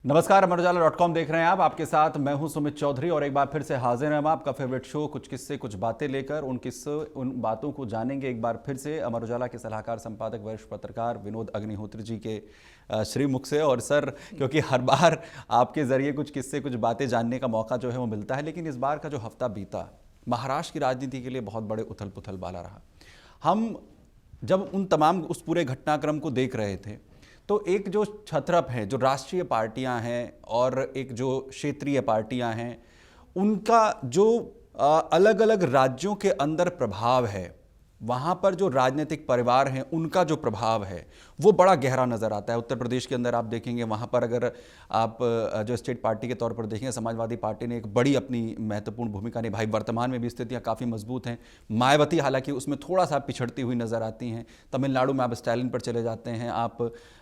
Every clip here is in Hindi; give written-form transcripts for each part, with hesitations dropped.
नमस्कार, अमरउजाला.com देख रहे हैं आप। आपके साथ मैं हूं सुमित चौधरी और एक बार फिर से हाजिर हैं हम आपका फेवरेट शो कुछ किस्से कुछ बातें लेकर। उन बातों को जानेंगे एक बार फिर से अमर उजाला के सलाहकार संपादक वरिष्ठ पत्रकार विनोद अग्निहोत्री जी के श्रीमुख से। और सर, क्योंकि हर बार आपके जरिए कुछ किस्से कुछ बातें जानने का मौका जो है वो मिलता है, लेकिन इस बार का जो हफ्ता बीता महाराष्ट्र की राजनीति के लिए बहुत बड़े उथल पुथल वाला रहा। हम जब उन तमाम उस पूरे घटनाक्रम को देख रहे थे तो एक जो छत्रप है, जो राष्ट्रीय पार्टियां हैं और एक जो क्षेत्रीय पार्टियां हैं, उनका जो अलग अलग राज्यों के अंदर प्रभाव है, वहाँ पर जो राजनीतिक परिवार हैं उनका जो प्रभाव है वो बड़ा गहरा नज़र आता है। उत्तर प्रदेश के अंदर आप देखेंगे, वहाँ पर अगर आप जो स्टेट पार्टी के तौर पर देखेंगे, समाजवादी पार्टी ने एक बड़ी अपनी महत्वपूर्ण भूमिका निभाई। वर्तमान में भी स्थितियाँ काफ़ी मजबूत हैं। मायावती हालांकि उसमें थोड़ा सा पिछड़ती हुई नज़र आती हैं। तमिलनाडु में आप स्टालिन पर चले जाते हैं, आप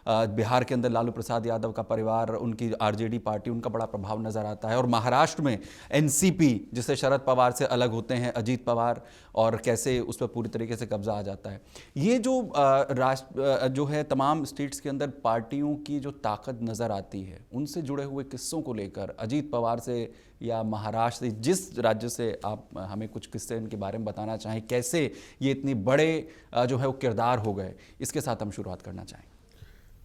बिहार के अंदर लालू प्रसाद यादव का परिवार, उनकी आरजेडी पार्टी, उनका बड़ा प्रभाव नज़र आता है। और महाराष्ट्र में एनसीपी, जिससे शरद पवार से अलग होते हैं अजीत पवार, और कैसे उस पर पूरी तरीके से कब्जा आ जाता है। ये जो राष्ट्र जो है तमाम स्टेट्स के अंदर पार्टियों की जो ताकत नज़र आती है, उनसे जुड़े हुए किस्सों को लेकर अजीत पवार से या महाराष्ट्र से, जिस राज्य से आप हमें कुछ किस्से इनके बारे में बताना चाहें, कैसे ये इतने बड़े जो है वो किरदार हो गए, इसके साथ हम शुरुआत करना चाहें।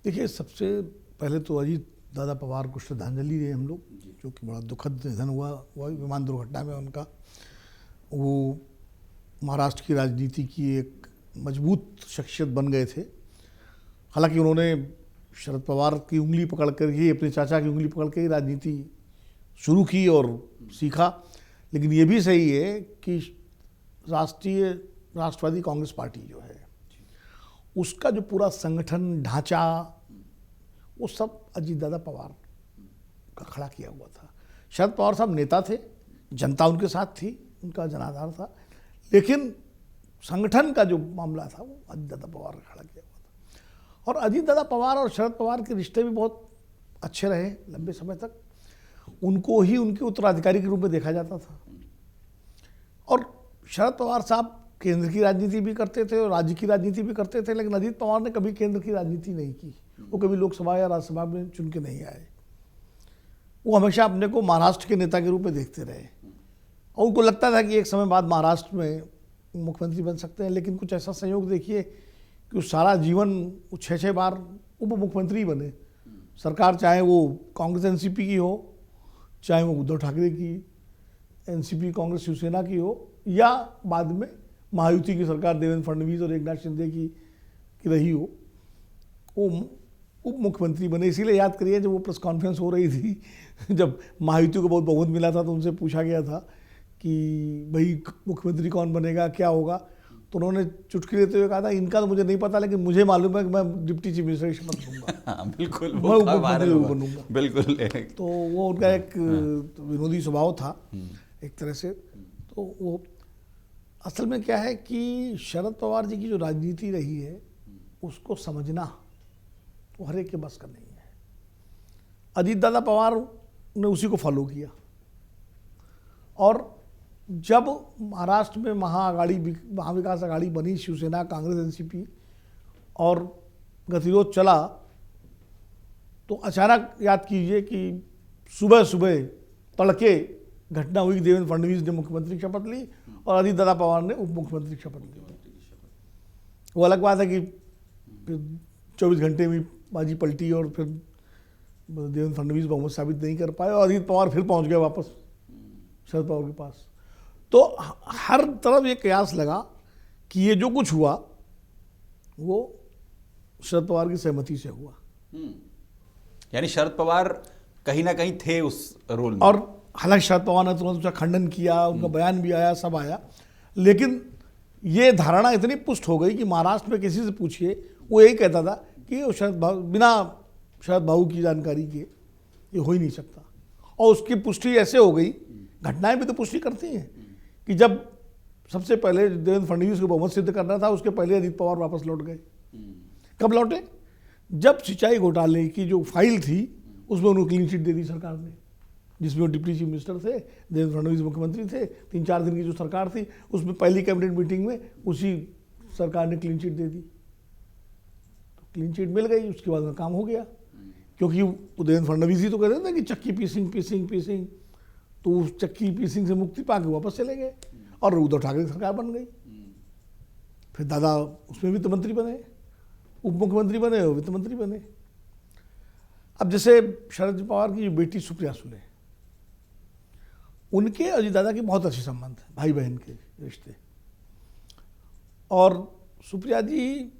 देखिए, सबसे पहले तो अजीत दादा पवार को श्रद्धांजलि दें हम लोग, जो कि बड़ा दुखद निधन हुआ विमान दुर्घटना में उनका। वो महाराष्ट्र की राजनीति की एक मजबूत शख्सियत बन गए थे। हालांकि उन्होंने शरद पवार की उंगली पकड़ कर ही, अपने चाचा की उंगली पकड़ के ही राजनीति शुरू की और सीखा। लेकिन ये भी सही है कि राष्ट्रवादी कांग्रेस पार्टी जो है, उसका जो पूरा संगठन ढांचा, वो सब अजीत दादा पवार का खड़ा किया हुआ था। शरद पवार साहब नेता थे, जनता उनके साथ थी, उनका जनाधार था, लेकिन संगठन का जो मामला था वो अजीत दादा पवार ने खड़ा किया हुआ था। और अजीत दादा पवार और शरद पवार के रिश्ते भी बहुत अच्छे रहे लंबे समय तक। उनको ही उनके उत्तराधिकारी के रूप में देखा जाता था। और शरद पवार साहब केंद्र की राजनीति भी करते थे और राज्य की राजनीति भी करते थे, लेकिन अजीत पवार ने कभी केंद्र की राजनीति नहीं की। वो कभी लोकसभा या राज्यसभा में चुन के नहीं आए। वो हमेशा अपने को महाराष्ट्र के नेता के रूप में देखते रहे और उनको लगता था कि एक समय बाद महाराष्ट्र में मुख्यमंत्री बन सकते हैं। लेकिन कुछ ऐसा संयोग देखिए कि वो सारा जीवन वो 6-6 बार उप मुख्यमंत्री बने। सरकार चाहे वो कांग्रेस एनसीपी की हो, चाहे वो उद्धव ठाकरे की एनसीपी कांग्रेस शिवसेना की हो, या बाद में महायुति की सरकार देवेंद्र फडणवीस और एकनाथ शिंदे की रही हो, वो उप मुख्यमंत्री बने। इसीलिए याद करिए, जब वो प्रेस कॉन्फ्रेंस हो रही थी, जब महायुति को बहुत बहुमत मिला था, तो उनसे पूछा गया था कि भाई मुख्यमंत्री कौन बनेगा, क्या होगा, तो उन्होंने चुटकी लेते हुए कहा था, इनका तो मुझे नहीं पता, लेकिन मुझे मालूम है कि मैं डिप्टी चीफ मिनिस्टर की शपथ लूंगा। बिल्कुल, मैं उप मुख्यमंत्री बनूंगा। बिल्कुल। तो वो उनका एक विनोदी स्वभाव था एक तरह से। तो वो असल में क्या है कि शरद पवार जी की जो राजनीति रही है, उसको समझना तो हर एक के बस का नहीं है। अजीत दादा पवार ने उसी को फॉलो किया। और जब महाराष्ट्र में महाविकास आघाड़ी बनी, शिवसेना, कांग्रेस, एनसीपी, और गतिरोध चला, तो अचानक याद कीजिए कि सुबह सुबह तड़के घटना हुई, देवेंद्र फडणवीस ने मुख्यमंत्री की शपथ ली और अजीत दादा पवार ने उप मुख्यमंत्री की शपथ ली। वो अलग बात है कि फिर 24 घंटे में बाजी पलटी और फिर देवेंद्र फडणवीस बहुमत साबित नहीं कर पाए और अजीत पवार फिर पहुंच गए वापस शरद पवार के पास। तो हर तरफ ये कयास लगा कि ये जो कुछ हुआ वो शरद पवार की सहमति से हुआ। यानी शरद पवार कहीं ना कहीं थे उस रोल में। और हालांकि शरद पवार ने तुरंत उसका खंडन किया, उनका बयान भी आया, सब आया, लेकिन ये धारणा इतनी पुष्ट हो गई कि महाराष्ट्र में किसी से पूछिए, वो यही कहता था कि बिना शरद बाबू की जानकारी के ये हो ही नहीं सकता। और उसकी पुष्टि ऐसे हो गई, घटनाएं भी तो पुष्टि करती हैं, कि जब सबसे पहले देवेंद्र फडणवीस को बहुमत सिद्ध करना था, उसके पहले अजीत पवार वापस लौट गए। कब लौटे? जब सिंचाई घोटाले की जो फाइल थी उसमें उन्होंने क्लीन चिट दे दी सरकार ने, जिसमें वो डिप्टी चीफ मिनिस्टर थे, देवेंद्र फडणवीस मुख्यमंत्री थे। 3-4 दिन की जो सरकार थी, उसमें पहली कैबिनेट मीटिंग में उसी सरकार ने क्लीन चिट दे दी। तो क्लीन चिट मिल गई, उसके बाद में काम हो गया। क्योंकि उदयन फडणवीस ही तो कहते थे कि चक्की पीसिंग पीसिंग पीसिंग, तो उस चक्की पीसिंग से मुक्ति पा के वापस चले गए और उद्धव ठाकरे की सरकार बन गई। फिर दादा उसमें वित्त मंत्री बने, उप मुख्यमंत्री बने और वित्त मंत्री बने। अब जैसे शरद पवार की बेटी सुप्रिया सुले, उनके अजीत दादा के बहुत अच्छे संबंध हैं, भाई बहन के रिश्ते। और सुप्रिया जी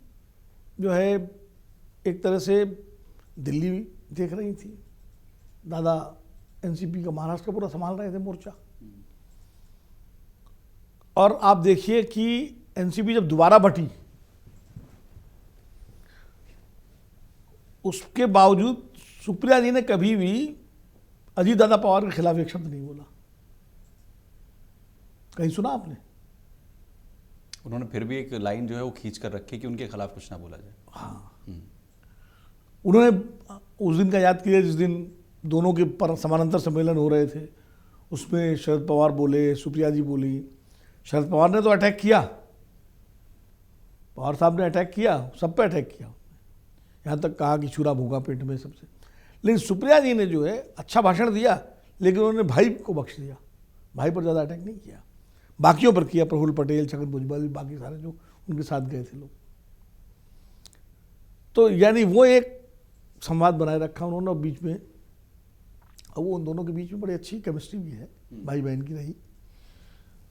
जो है एक तरह से दिल्ली देख रही थी, दादा एनसीपी का महाराष्ट्र का पूरा संभाल रहे थे मोर्चा। और आप देखिए कि एनसीपी जब दोबारा बटी, उसके बावजूद सुप्रिया जी ने कभी भी अजीत दादा पवार के खिलाफ एक शब्द नहीं बोला। कहीं सुना आपने? उन्होंने फिर भी एक लाइन जो है वो खींच कर रखी कि उनके खिलाफ कुछ ना बोला जाए। हाँ, उन्होंने उस दिन का याद किया जिस दिन दोनों के पर समानांतर सम्मेलन हो रहे थे, उसमें शरद पवार बोले, सुप्रिया जी बोली। शरद पवार ने तो अटैक किया, पवार साहब ने अटैक किया, सब पे अटैक किया, यहाँ तक कहा कि छुरा भूखा पेट में सबसे। लेकिन सुप्रिया जी ने जो है अच्छा भाषण दिया, लेकिन उन्होंने भाई को बख्श दिया, भाई पर ज़्यादा अटैक नहीं किया, बाकियों पर किया, प्रफुल्ल पटेल, छगन भुजबल, बाकी सारे जो उनके साथ गए थे लोग। तो यानी वो एक संवाद बनाए रखा उन्होंने। और बीच में अब वो उन दोनों के बीच में बड़ी अच्छी केमिस्ट्री भी है, भाई बहन की रही,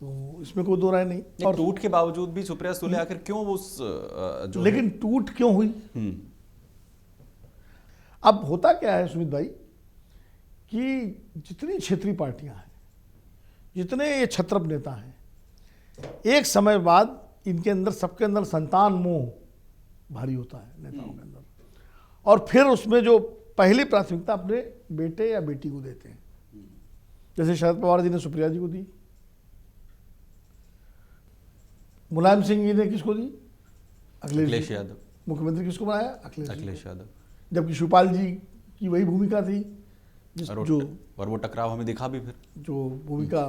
तो इसमें कोई दो राय नहीं। और टूट के बावजूद भी सुप्रिया सुले आखिर क्यों उस जो लेकिन टूट क्यों हुई? अब होता क्या है सुमित भाई कि जितनी क्षेत्रीय पार्टियां हैं, जितने ये छत्रप नेता हैं, एक समय बाद इनके अंदर, सबके अंदर संतान मोह भारी होता है नेताओं के अंदर, और फिर उसमें जो पहली प्राथमिकता अपने बेटे या बेटी को देते हैं। जैसे शरद पवार जी ने सुप्रिया जी को दी, मुलायम सिंह जी ने किसको दी? अखिलेश यादव। मुख्यमंत्री किसको बनाया? अखिलेश यादव। जबकि शिवपाल जी की वही भूमिका थी और वो टकराव हमें दिखा भी फिर, जो भूमिका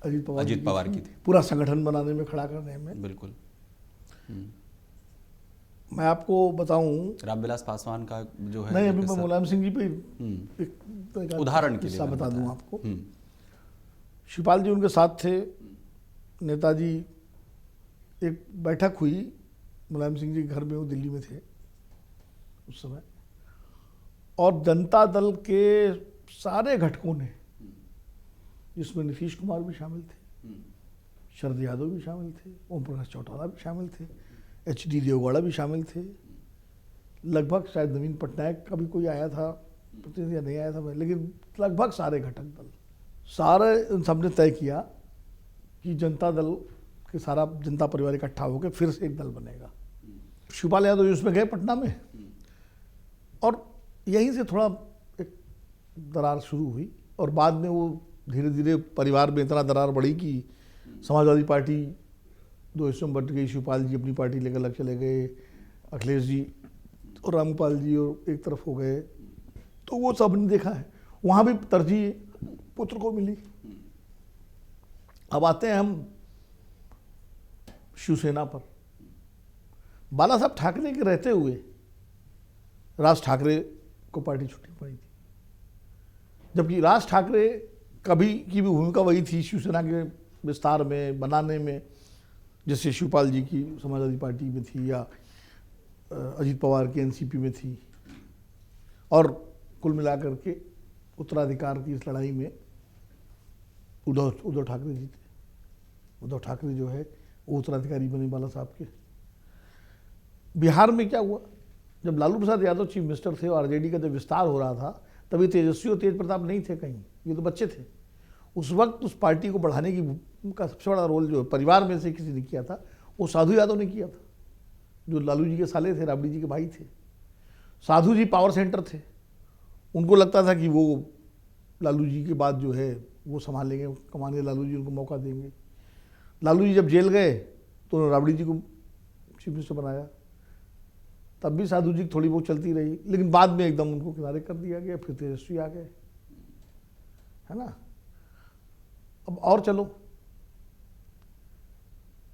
अजीत पवार की थी, पूरा संगठन बनाने में, खड़ा करने में। बिल्कुल। मैं आपको बताऊं, रामविलास पासवान का जो है, नहीं अभी मैं मुलायम सिंह जी पे एक उदाहरण के लिए किस्सा बता दूं आपको। शिवपाल जी उनके साथ थे, नेताजी, एक बैठक हुई मुलायम सिंह जी के घर में, वो दिल्ली में थे उस समय, और जनता दल के सारे घटकों ने, जिसमें नीतीश कुमार भी शामिल थे, शरद यादव भी शामिल थे, ओम प्रकाश चौटाला भी शामिल थे, HD देवगौड़ा भी शामिल थे, लगभग शायद नवीन पटनायक का भी कोई आया था या नहीं आया था, लेकिन लगभग सारे घटक दल, सारे सबने तय किया कि जनता दल के सारा जनता परिवार इकट्ठा होकर फिर से एक दल बनेगा। शिवपाल यादव उसमें गए पटना में, और यहीं से थोड़ा एक दरार शुरू हुई, और बाद में वो धीरे धीरे परिवार में इतना दरार बढ़ी कि समाजवादी पार्टी दो हिस्सों में बट गई। शिवपाल जी अपनी पार्टी लेकर अलग चले गए, अखिलेश जी और रामगोपाल जी और एक तरफ हो गए। तो वो सब ने देखा है, वहाँ भी तरजीह पुत्र को मिली। अब आते हैं हम शिवसेना पर। बाला साहब ठाकरे के रहते हुए राज ठाकरे को पार्टी छुट्टी पड़ी थी, जबकि राज ठाकरे कभी की भी भूमिका वही थी शिवसेना के विस्तार में, बनाने में, जैसे शिवपाल जी की समाजवादी पार्टी में थी या अजीत पवार की एनसीपी में थी। और कुल मिलाकर के उत्तराधिकार की इस लड़ाई में उद्धव ठाकरे जीते। उद्धव ठाकरे जो है वो उत्तराधिकारी बने बाला साहब के। बिहार में क्या हुआ, जब लालू प्रसाद यादव चीफ मिनिस्टर थे और आरजेडी का जब विस्तार हो रहा था, तभी तेजस्वी और तेज प्रताप नहीं थे कहीं, ये तो बच्चे थे। उस वक्त उस पार्टी को बढ़ाने की का सबसे बड़ा रोल जो परिवार में से किसी ने किया था, वो साधु यादव ने किया था, जो लालू जी के साले थे, राबड़ी जी के भाई थे। साधु जी पावर सेंटर थे, उनको लगता था कि वो लालू जी के बाद जो है वो संभालेंगे, कमाने लालू जी उनको मौका देंगे। लालू जी जब जेल गए तो उन्होंने राबड़ी जी को चीफ मिनिस्टर बनाया, तब भी साधु जी थोड़ी बहुत चलती रही, लेकिन बाद में एकदम उनको किनारे कर दिया गया। फिर तेजस्वी आ गए, है ना। अब और चलो,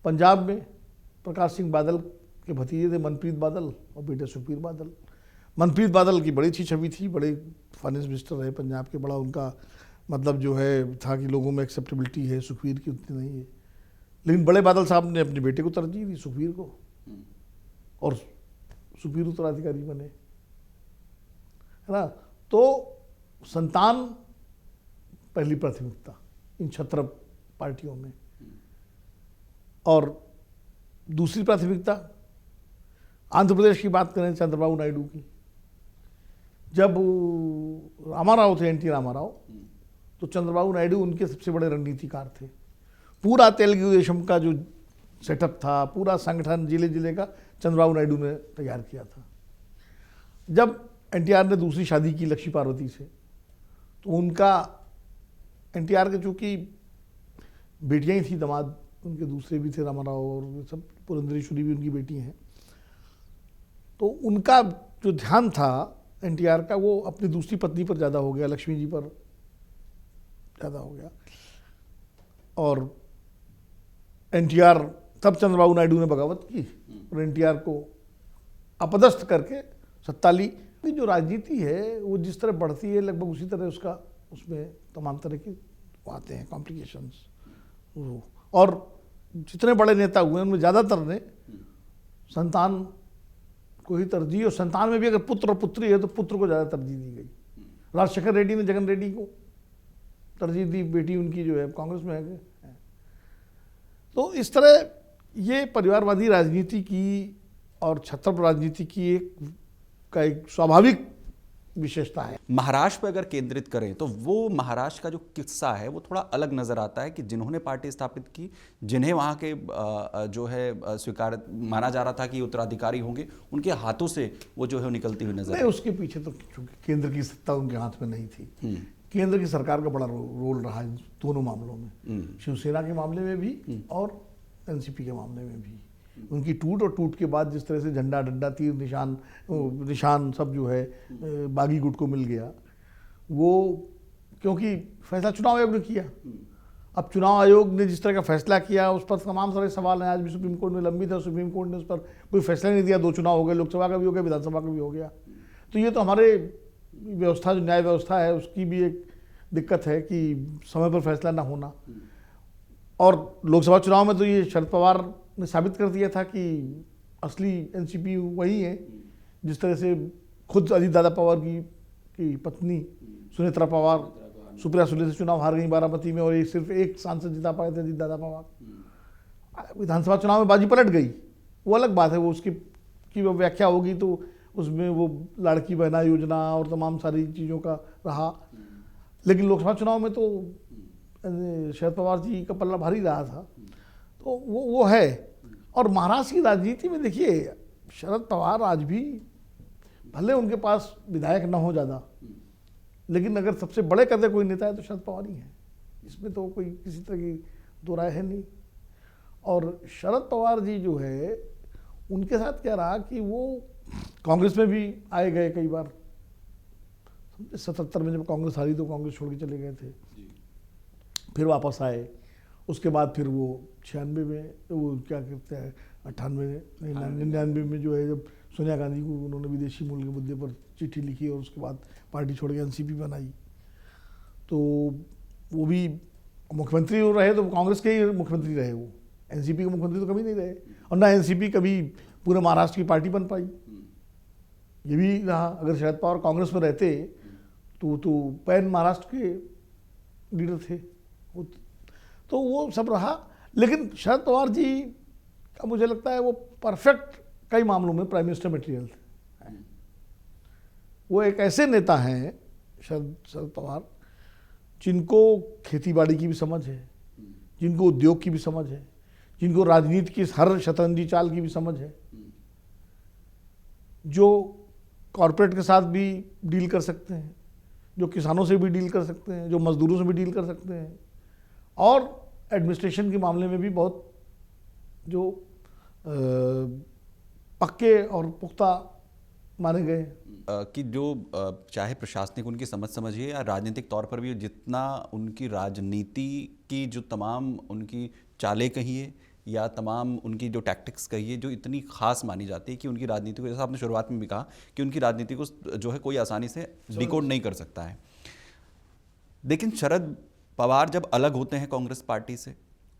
पंजाब में प्रकाश सिंह बादल के भतीजे थे मनप्रीत बादल और बेटे सुखबीर बादल। मनप्रीत बादल की बड़ी अच्छी छवि थी, बड़े फाइनेंस मिनिस्टर रहे पंजाब के, बड़ा उनका मतलब जो है था कि लोगों में एक्सेप्टेबिलिटी है। सुखबीर की उतनी नहीं है, लेकिन बड़े बादल साहब ने अपने बेटे को तरजीह दी, सुखबीर को, और सुखबीर उत्तराधिकारी बने, है ना। तो संतान पहली प्राथमिकता इन 16 पार्टियों में, और दूसरी प्राथमिकता आंध्र प्रदेश की बात करें, चंद्रबाबू नायडू की। जब रामाराव थे, एनटी रामाराव, तो चंद्रबाबू नायडू उनके सबसे बड़े रणनीतिकार थे। पूरा तेलुगु देशम का जो सेटअप था, पूरा संगठन जिले जिले का चंद्रबाबू नायडू ने तैयार किया था। जब एनटीआर ने दूसरी शादी की लक्ष्मी पार्वती से, तो उनका एनटीआर के चूँकि बेटियां ही थी, दामाद उनके दूसरे भी थे, रामाराव और सब, पुरंदेश्वरी भी उनकी बेटी हैं, तो उनका जो ध्यान था एनटीआर का, वो अपनी दूसरी पत्नी पर ज़्यादा हो गया, लक्ष्मी जी पर ज़्यादा हो गया। और एनटीआर, तब चंद्रबाबू नायडू ने बगावत की और एनटीआर को अपदस्थ करके सत्ता ली। जो राजनीति है वो जिस तरह बढ़ती है, लगभग उसी तरह उसका, उसमें तमाम तरह की आते हैं कॉम्प्लिकेशंस। और जितने बड़े नेता हुए उनमें ज़्यादातर ने संतान को ही तरजीह, और संतान में भी अगर पुत्र और पुत्री है तो पुत्र को ज़्यादा तरजीह दी गई। राजशेखर रेड्डी ने जगन रेड्डी को तरजीह दी, बेटी उनकी जो है कांग्रेस में है। तो इस तरह ये परिवारवादी राजनीति की और छत्रप राजनीति की एक स्वाभाविक विशेषता है। महाराष्ट्र पर अगर केंद्रित करें तो वो महाराष्ट्र का जो किस्सा है वो थोड़ा अलग नजर आता है कि जिन्होंने पार्टी स्थापित की, जिन्हें वहाँ के जो है स्वीकार माना जा रहा था कि उत्तराधिकारी होंगे, उनके हाथों से वो जो है निकलती हुई नजर। उसके पीछे तो चूंकि केंद्र की सत्ता उनके हाथ में नहीं थी, केंद्र की सरकार का बड़ा रोल रहा इन दोनों मामलों में, शिवसेना के मामले में भी और एनसीपी के मामले में भी। उनकी टूट, और टूट के बाद जिस तरह से झंडा डंडा तीर निशान सब जो है बागी गुट को मिल गया, वो क्योंकि फैसला चुनाव आयोग ने किया। अब चुनाव आयोग ने जिस तरह का फैसला किया उस पर तमाम सारे सवाल हैं, आज भी सुप्रीम कोर्ट में लंबित है, सुप्रीम कोर्ट ने उस पर कोई फैसला नहीं दिया। 2 चुनाव हो गए, लोकसभा का भी हो गया, विधानसभा का भी हो गया। तो ये तो हमारे व्यवस्था, जो न्याय व्यवस्था है, उसकी भी एक दिक्कत है कि समय पर फैसला ना होना। और लोकसभा चुनाव में तो ये शरद पवार ने साबित कर दिया था कि असली एनसीपी वही है। जिस तरह से खुद अजीत दादा पवार की पत्नी सुनेत्रा पवार सुप्रिया सुले से चुनाव हार गई बारामती में, और सिर्फ एक सांसद जिता पाए थे अजीत दादा पवार। विधानसभा चुनाव में बाजी पलट गई, वो अलग बात है, वो उसकी वो व्याख्या होगी, तो उसमें वो लड़की बहना योजना और तमाम सारी चीज़ों का रहा। लेकिन लोकसभा चुनाव में तो शरद पवार जी का पल्ला भारी रहा था। तो वो है। और महाराष्ट्र की राजनीति में देखिए, शरद पवार आज भी, भले उनके पास विधायक न हो ज़्यादा, लेकिन अगर सबसे बड़े कदर कोई नेता है तो शरद पवार ही है, इसमें तो कोई किसी तरह की दो राय है नहीं। और शरद पवार जी जो है, उनके साथ क्या रहा कि वो कांग्रेस में भी आए गए कई बार। 77 में जब कांग्रेस हारी तो कांग्रेस छोड़ के चले गए थे, फिर वापस आए। उसके बाद फिर वो 96 में, वो क्या कहते हैं 99 में जो है, जब सोनिया गांधी को उन्होंने विदेशी मूल्य के मुद्दे पर चिट्ठी लिखी और उसके बाद पार्टी छोड़ के एनसीपी बनाई, तो वो भी मुख्यमंत्री रहे, तो कांग्रेस के ही मुख्यमंत्री रहे। वो एनसीपी के मुख्यमंत्री तो कभी नहीं रहे, और ना एनसीपी कभी पूरे महाराष्ट्र की पार्टी बन पाई। ये भी रहा, अगर शरद पवार कांग्रेस में रहते तो पैन महाराष्ट्र के लीडर थे, तो वो सब रहा। लेकिन शरद पवार जी का मुझे लगता है वो परफेक्ट कई मामलों में प्राइम मिनिस्टर मटेरियल थे। वो एक ऐसे नेता हैं शरद पवार, जिनको खेतीबाड़ी की भी समझ है, जिनको उद्योग की भी समझ है, जिनको राजनीति की हर शतरंजी चाल की भी समझ है, जो कॉरपोरेट के साथ भी डील कर सकते हैं, जो किसानों से भी डील कर सकते हैं, जो मजदूरों से भी डील कर सकते हैं, और एडमिनिस्ट्रेशन के मामले में भी बहुत जो पक्के और पुख्ता माने गए कि जो चाहे प्रशासनिक उनकी समझिए या राजनीतिक तौर पर भी, जितना उनकी राजनीति की जो तमाम उनकी चालें कहिए या तमाम उनकी जो टैक्टिक्स कहिए जो इतनी खास मानी जाती है कि उनकी राजनीति को, जैसा आपने शुरुआत में भी कहा कि उनकी राजनीति को जो है कोई आसानी से डिकोड नहीं कर सकता है। लेकिन शरद पवार जब अलग होते हैं कांग्रेस पार्टी से,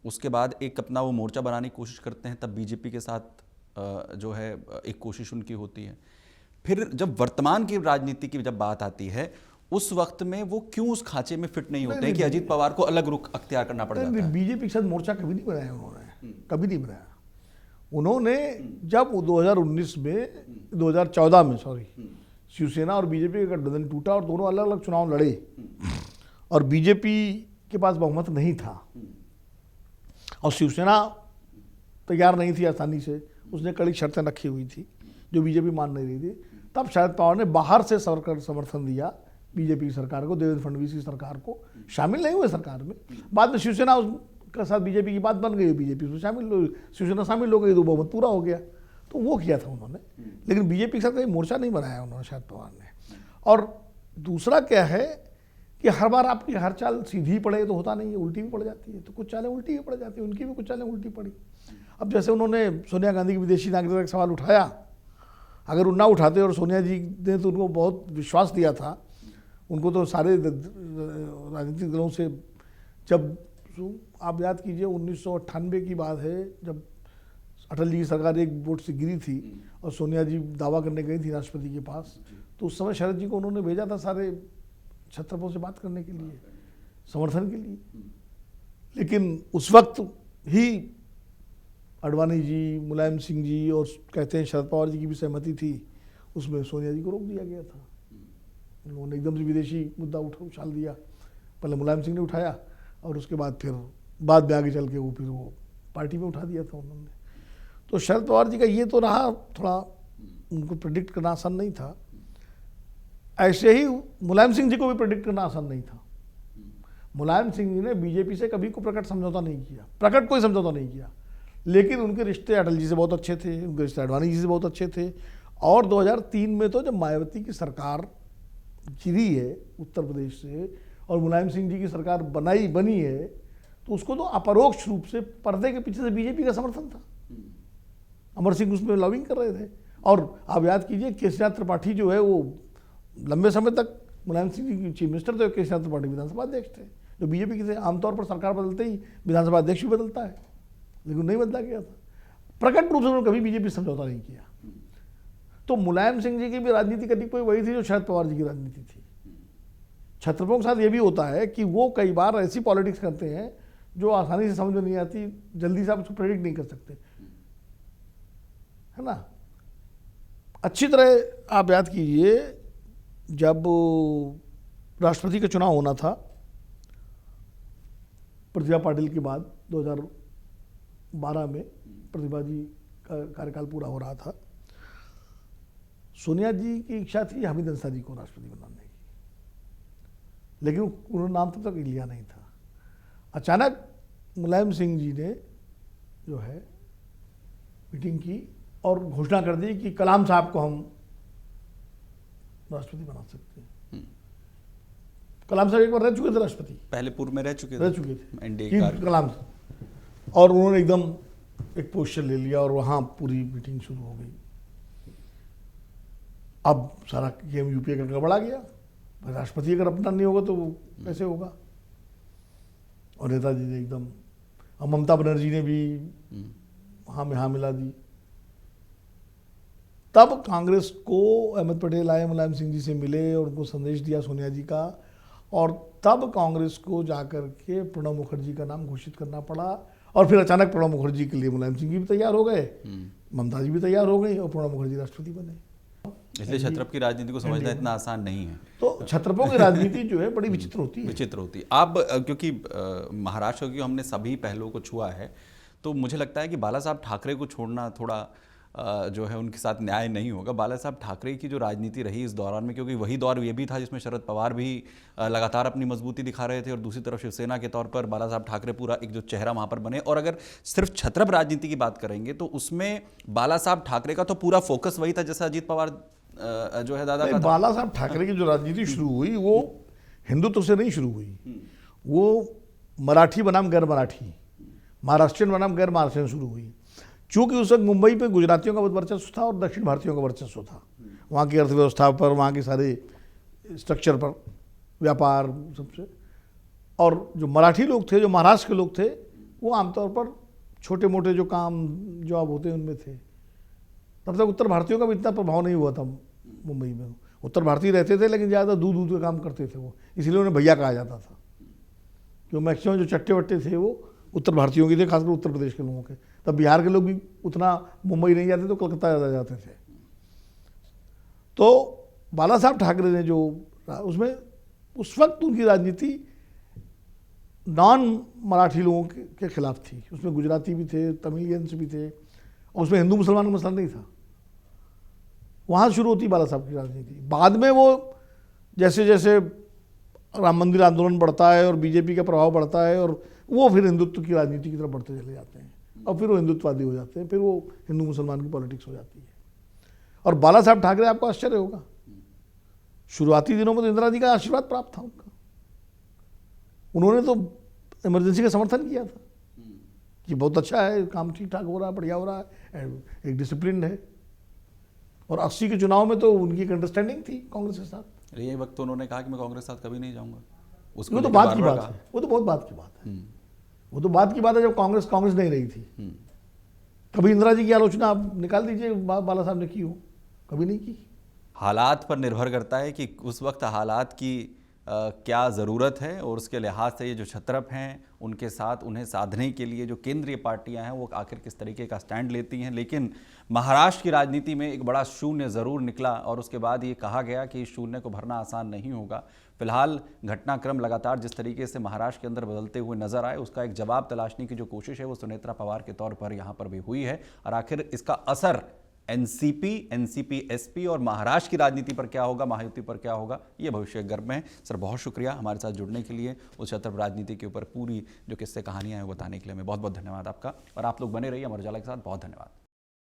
उसके बाद एक अपना वो मोर्चा बनाने की कोशिश करते हैं, तब बीजेपी के साथ जो है एक कोशिश उनकी होती है। फिर जब वर्तमान की राजनीति की जब बात आती है, उस वक्त में वो क्यों उस खांचे में फिट नहीं होते हैं कि अजीत पवार को अलग रुख अख्तियार करना पड़ जाता है? बीजेपी के साथ मोर्चा कभी नहीं बनाया उन्होंने, कभी नहीं बनाया उन्होंने। जब 2019 में 2014 में सॉरी शिवसेना और बीजेपी का गठबंधन टूटा और दोनों अलग अलग चुनाव लड़े और बीजेपी के पास बहुमत नहीं था और शिवसेना तैयार नहीं थी आसानी से, उसने कड़ी शर्तें रखी हुई थी जो बीजेपी मान नहीं रही थी, तब शरद पवार ने बाहर से समर्थन दिया बीजेपी की सरकार को, देवेंद्र फडणवीस की सरकार को। शामिल नहीं हुए सरकार में, बाद में शिवसेना के साथ बीजेपी की बात बन गई, बीजेपी उसमें शिवसेना शामिल हो गई तो बहुमत पूरा हो गया, तो वो किया था उन्होंने। लेकिन बीजेपी के साथ कहीं मोर्चा नहीं बनाया उन्होंने शरद पवार ने। और दूसरा क्या है कि हर बार आपकी हर चाल सीधी पड़े तो होता नहीं है, उल्टी भी पड़ जाती है, तो कुछ चालें उल्टी भी पड़ जाती है, उनकी भी कुछ चालें उल्टी पड़ी। अब जैसे उन्होंने सोनिया गांधी की विदेशी नागरिकता का सवाल उठाया, अगर वो ना उठाते और सोनिया जी ने तो उनको बहुत विश्वास दिया था, उनको तो सारे राजनीतिक दलों से, जब आप याद कीजिए 1998 की बात है जब अटल जी की सरकार एक वोट से गिरी थी और सोनिया जी दावा करने गई थी राष्ट्रपति के पास, तो उस समय शरद जी को उन्होंने भेजा था सारे छत्रपों से बात करने के लिए, समर्थन के लिए। लेकिन उस वक्त ही अडवाणी जी, मुलायम सिंह जी और कहते हैं शरद पवार जी की भी सहमति थी, उसमें सोनिया जी को रोक दिया गया था। उन्होंने एकदम से विदेशी मुद्दा उछाल दिया, पहले मुलायम सिंह ने उठाया और उसके बाद फिर बाद में आगे चल के वो फिर वो पार्टी में उठा दिया था उन्होंने। तो शरद पवार जी का ये तो रहा, थोड़ा उनको प्रेडिक्ट करना आसान नहीं था। ऐसे ही मुलायम सिंह जी को भी प्रेडिक्ट करना आसान नहीं था। मुलायम सिंह जी ने बीजेपी से कभी को प्रकट समझौता नहीं किया, प्रकट कोई समझौता नहीं किया, लेकिन उनके रिश्ते अटल जी से बहुत अच्छे थे, उनके रिश्ते अडवाणी जी से बहुत अच्छे थे। और 2003 में तो जब मायावती की सरकार गिरी है उत्तर प्रदेश से और मुलायम सिंह जी की सरकार बनी है, तो उसको तो अपरोक्ष रूप से पर्दे के पीछे से बीजेपी का समर्थन था। अमर सिंह उसमें लॉबिंग कर रहे थे। और आप याद कीजिए केशव त्रिपाठी जो है वो लंबे समय तक मुलायम सिंह जी चीफ मिनिस्टर थे, केशव त्रिपाठी विधानसभा अध्यक्ष थे, जो बीजेपी के थे। आमतौर पर सरकार बदलते ही विधानसभा अध्यक्ष भी बदलता है, लेकिन नहीं बदला गया था। प्रकट रूप से उन्होंने कभी बीजेपी समझौता नहीं किया। तो मुलायम सिंह जी की भी राजनीति कभी कोई वही थी जो शरद पवार जी की राजनीति थी। छत्रपों के साथ ये भी होता है कि वो कई बार ऐसी पॉलिटिक्स करते हैं जो आसानी से समझ में नहीं आती, जल्दी से आप उसको प्रेडिक्ट नहीं कर सकते, है ना। अच्छी तरह आप याद कीजिए जब राष्ट्रपति का चुनाव होना था प्रतिभा पाटिल के बाद 2012 में, प्रतिभा जी का कार्यकाल पूरा हो रहा था, सोनिया जी की इच्छा थी हामिद अंसारी को राष्ट्रपति बनाने की, लेकिन उन्होंने नाम तब तक लिया नहीं था। अचानक मुलायम सिंह जी ने जो है मीटिंग की और घोषणा कर दी कि कलाम साहब को हम राष्ट्रपति बना सकते हैं। कलाम साहब एक बार रह चुके थे राष्ट्रपति, पहले पूर्व में रह चुके थे एनडीए कलाम साहब, और उन्होंने एकदम एक पोस्टर ले लिया और वहाँ पूरी मीटिंग शुरू हो गई। अब सारा गेम यूपीए का गड़बड़ा गया, राष्ट्रपति अगर अपना नहीं होगा तो वो कैसे होगा। और नेताजी ने एकदम, और ममता बनर्जी ने भी हाँ में हाँ मिला दी। तब कांग्रेस को अहमद पटेल आए, मुलायम सिंह जी से मिले और उनको संदेश दिया सोनिया जी का, और तब कांग्रेस को जाकर के प्रणब मुखर्जी का नाम घोषित करना पड़ा। और फिर अचानक प्रणब मुखर्जी के लिए मुलायम सिंह जी भी तैयार हो गए, ममता जी भी तैयार हो गई और प्रणब मुखर्जी राष्ट्रपति बने। इसलिए छत्रप की राजनीति को समझना इतना आसान नहीं है। तो छत्रपों की राजनीति जो है बड़ी विचित्र होती है। विचित्र होती है। अब क्योंकि महाराष्ट्र की हमने सभी पहलुओं को छुआ है, तो मुझे लगता है कि बाला साहब ठाकरे को छोड़ना थोड़ा जो है उनके साथ न्याय नहीं होगा। बाला साहब ठाकरे की जो राजनीति रही इस दौरान में, क्योंकि वही दौर ये भी था जिसमें शरद पवार भी लगातार अपनी मजबूती दिखा रहे थे और दूसरी तरफ शिवसेना के तौर पर बाला साहब ठाकरे पूरा एक जो चेहरा वहाँ पर बने। और अगर सिर्फ छत्रप राजनीति की बात करेंगे तो उसमें बाला साहब ठाकरे का तो पूरा फोकस वही था जैसा अजीत पवार जो है दादा का था। बाला साहब ठाकरे की जो राजनीति शुरू हुई वो हिंदुत्व से नहीं शुरू हुई, वो मराठी बनाम गैर मराठी, महाराष्ट्रियन बनाम गैर महाराष्ट्रियन शुरू हुई। चूँकि उस वक्त मुंबई पे गुजरातियों का बहुत वर्चस्व था और दक्षिण भारतीयों का वर्चस्व था, वहाँ की अर्थव्यवस्था पर, वहाँ के सारे स्ट्रक्चर पर, व्यापार सबसे। और जो मराठी लोग थे, जो महाराष्ट्र के लोग थे, वो आमतौर पर छोटे मोटे जो काम जॉब होते हैं उनमें थे। तब तक उत्तर भारतीयों का भी इतना प्रभाव नहीं हुआ था मुंबई में। उत्तर भारतीय रहते थे लेकिन ज़्यादा दूध का काम करते थे वो, इसलिए उन्हें भैया कहा जाता था। जो मैक्सिमम जो चट्टे वट्टे थे वो उत्तर भारतीयों के थे, खासकर उत्तर प्रदेश के लोगों के। तब बिहार के लोग भी उतना मुंबई नहीं जाते, तो कलकत्ता ज़्यादा जाते थे। तो बाला साहब ठाकरे ने जो उसमें उस वक्त उनकी राजनीति नॉन मराठी लोगों के खिलाफ थी। उसमें गुजराती भी थे, तमिलियंस भी थे, और उसमें हिंदू मुसलमान का मसला नहीं था। वहाँ शुरू होती बाला साहब की राजनीति। बाद में वो जैसे जैसे राम मंदिर आंदोलन बढ़ता है और बीजेपी का प्रभाव बढ़ता है, और वो फिर हिंदुत्व की राजनीति की तरफ बढ़ते चले जाते हैं, और फिर वो हिंदुत्ववादी हो जाते हैं, फिर वो हिंदू मुसलमान की पॉलिटिक्स हो जाती है। और बाला साहब ठाकरे, आपको आश्चर्य होगा, शुरुआती दिनों में तो इंदिरा जी का आशीर्वाद प्राप्त था उनका। उन्होंने तो इमरजेंसी का समर्थन किया था कि बहुत अच्छा है, काम ठीक ठाक हो रहा है, बढ़िया हो रहा है, एक डिसिप्लिन है। और 80 के चुनाव में तो उनकी एक अंडरस्टैंडिंग थी कांग्रेस के साथ। ये वक्त तो उन्होंने कहा कि मैं कांग्रेस के साथ कभी नहीं जाऊंगा। वो तो बात की बात है, वो तो बहुत बात की बात है। वो तो बात की बात है जब कांग्रेस नहीं रही थी। कभी इंदिरा जी की आलोचना आप निकाल दीजिए बाला साहब ने की हो, कभी नहीं की। हालात पर निर्भर करता है कि उस वक्त हालात की क्या ज़रूरत है, और उसके लिहाज से ये जो छत्रप हैं उनके साथ उन्हें साधने के लिए जो केंद्रीय पार्टियां हैं वो आखिर किस तरीके का स्टैंड लेती हैं। लेकिन महाराष्ट्र की राजनीति में एक बड़ा शून्य ज़रूर निकला, और उसके बाद ये कहा गया कि इस शून्य को भरना आसान नहीं होगा। फिलहाल घटनाक्रम लगातार जिस तरीके से महाराष्ट्र के अंदर बदलते हुए नजर आए, उसका एक जवाब तलाशने की जो कोशिश है वो सुनेत्रा पवार के तौर पर यहाँ पर भी हुई है। और आखिर इसका असर एनसीपी एसपी और महाराष्ट्र की राजनीति पर क्या होगा, महायुति पर क्या होगा, ये भविष्य गर्भ में है। सर बहुत शुक्रिया हमारे साथ जुड़ने के लिए, उस छत्रप राजनीति के ऊपर पूरी जो किस्से कहानियां हैं वो बताने के लिए। मैं बहुत बहुत धन्यवाद आपका, और आप लोग बने रहिए अमर उजाला के साथ। बहुत धन्यवाद।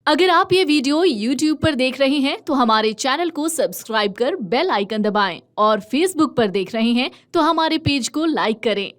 अगर आप ये वीडियो YouTube पर देख रहे हैं तो हमारे चैनल को सब्सक्राइब कर बेल आइकन दबाएं, और Facebook पर देख रहे हैं तो हमारे पेज को लाइक करें।